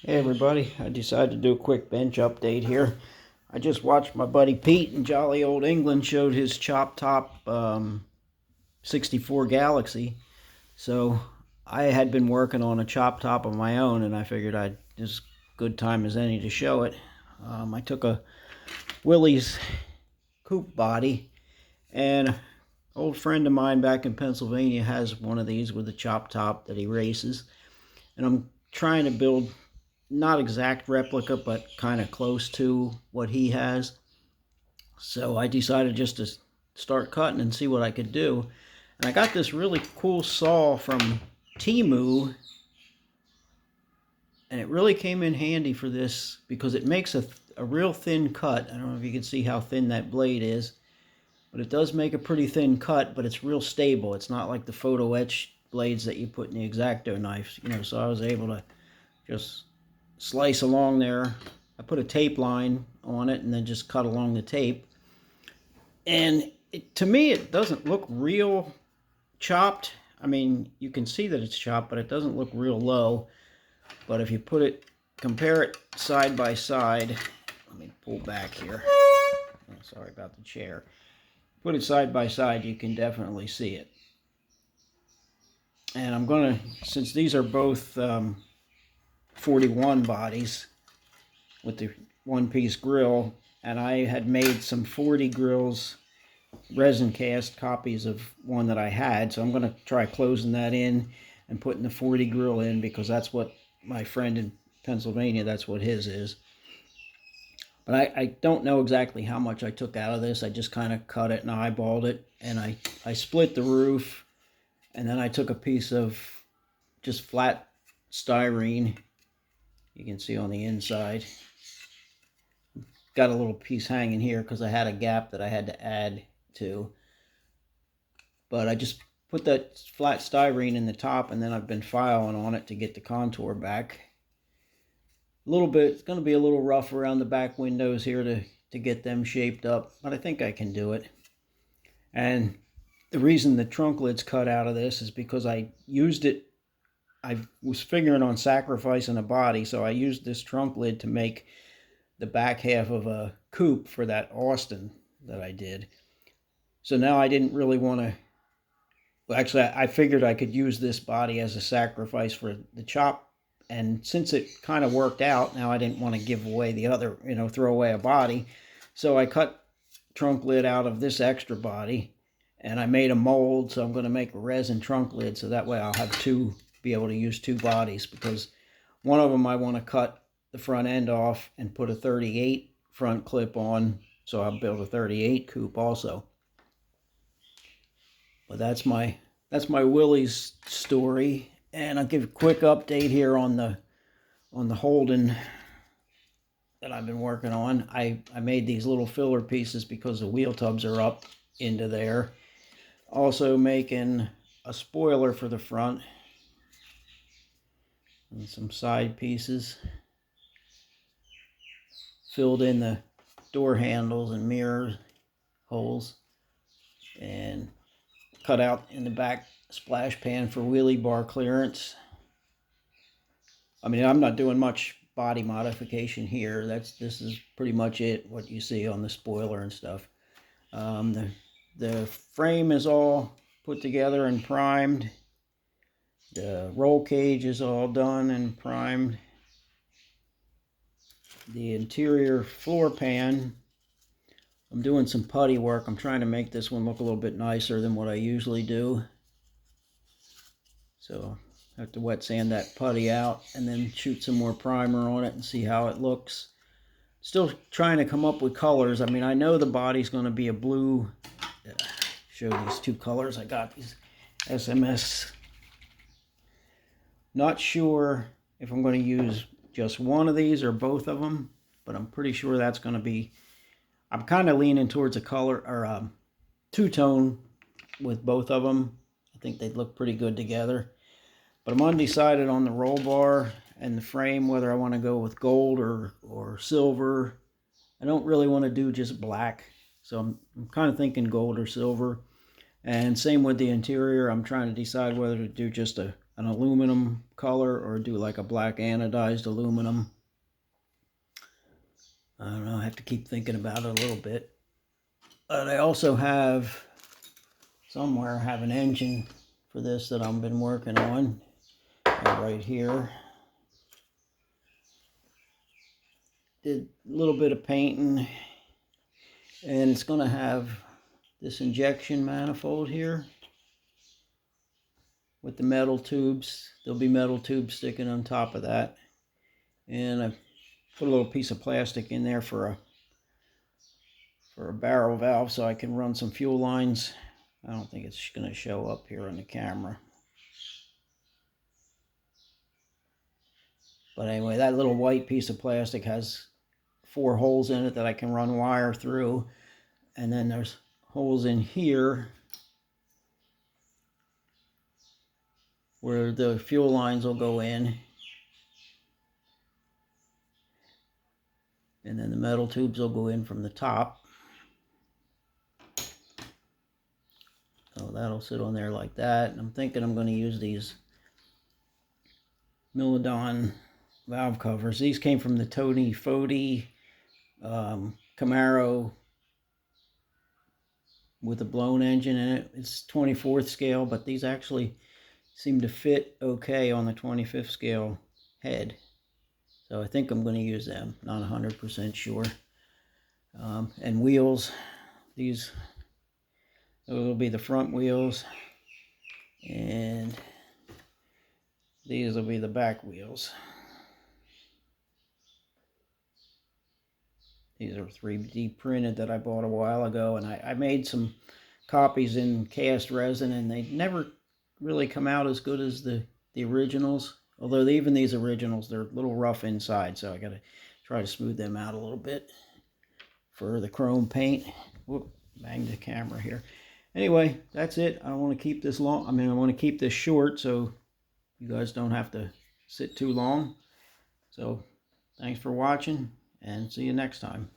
Hey everybody, I decided to do a quick bench update here. I just watched my buddy Pete in jolly old England showed his chop top 64 Galaxy. So I had been working on a chop top of my own and I figured I'd just good time as any to show it. I took a Willys coupe body, and an old friend of mine back in Pennsylvania has one of these with a chop top that he races. And I'm trying to build not exact replica, but kind of close to what he has. So I decided just to start cutting and see what I could do. And I got this really cool saw from Temu, and it really came in handy for this because it makes a real thin cut. I don't know if you can see how thin that blade is, but it does make a pretty thin cut, but it's real stable. It's not like the photo etch blades that you put in the X-Acto knives, so I was able to just slice along there. I put a tape line on it and then just cut along the tape. And to me, it doesn't look real chopped. I mean, you can see that it's chopped, but it doesn't look real low. But if you compare it side by side, let me pull back here. Oh, sorry about the chair. Put it side by side, you can definitely see it. And I'm going to, since these are both 41 bodies with the one-piece grill, and I had made some 40 grills resin cast copies of one that I had, so I'm going to try closing that in and putting the 40 grill in, because that's what my friend in Pennsylvania, that's what his is. But I don't know exactly how much I took out of this. I just kind of cut it and eyeballed it, and I split the roof, and then I took a piece of just flat styrene. You can see on the inside. Got a little piece hanging here because I had a gap that I had to add to. But I just put that flat styrene in the top, and then I've been filing on it to get the contour back. A little bit, it's going to be a little rough around the back windows here to get them shaped up, but I think I can do it. And the reason the trunk lid's cut out of this is because I used it. I was figuring on sacrificing a body, so I used this trunk lid to make the back half of a coupe for that Austin that I did. So now I didn't really want to, well, actually I figured I could use this body as a sacrifice for the chop, and since it kind of worked out, now I didn't want to give away the other, throw away a body. So I cut trunk lid out of this extra body, and I made a mold, so I'm going to make a resin trunk lid, so that way I'll have be able to use two bodies, because one of them I want to cut the front end off and put a 38 front clip on, so I'll build a 38 coupe also. But that's my Willys story, and I'll give a quick update here on the Holden that I've been working on. I made these little filler pieces because the wheel tubs are up into there. Also making a spoiler for the front and some side pieces. Filled in the door handles and mirror holes, and cut out in the back splash pan for wheelie bar clearance. I mean, I'm not doing much body modification here. This is pretty much it, what you see on the spoiler and stuff. The frame is all put together and primed. The roll cage is all done and primed. The interior floor pan, I'm doing some putty work. I'm trying to make this one look a little bit nicer than what I usually do. So I have to wet sand that putty out and then shoot some more primer on it and see how it looks. Still trying to come up with colors. I mean, I know the body's going to be a blue. Show these two colors. I got these SMS. Not sure if I'm going to use just one of these or both of them, but I'm pretty sure that's going to be, I'm kind of leaning towards a color or two-tone with both of them. I think they'd look pretty good together. But I'm undecided on the roll bar and the frame, whether I want to go with gold or silver. I don't really want to do just black, so I'm kind of thinking gold or silver. And same with the interior. I'm trying to decide whether to do just a an aluminum color or do like a black anodized aluminum. I don't know, I have to keep thinking about it a little bit. But I also have, somewhere, I have an engine for this that I've been working on. Right here. Did a little bit of painting. And it's going to have this injection manifold here with the metal tubes. There'll be metal tubes sticking on top of that. And I put a little piece of plastic in there for a barrel valve so I can run some fuel lines. I don't think it's going to show up here on the camera. But anyway, that little white piece of plastic has 4 holes in it that I can run wire through. And then there's holes in here where the fuel lines will go in. And then the metal tubes will go in from the top. So that'll sit on there like that. And I'm thinking I'm going to use these Milodon valve covers. These came from the Tony Foti Camaro with a blown engine in it. It's 24th scale, but these actually seem to fit okay on the 25th scale head. So I think I'm going to use them. Not 100% sure. And wheels. These will be the front wheels. And these will be the back wheels. These are 3D printed that I bought a while ago. And I made some copies in cast resin. And they never really come out as good as the originals. Although even these originals, they're a little rough inside, so I got to try to smooth them out a little bit for the chrome paint. Whoop, banged the camera here. Anyway, that's it. I don't want to keep this long. I want to keep this short so you guys don't have to sit too long. So, thanks for watching, and see you next time.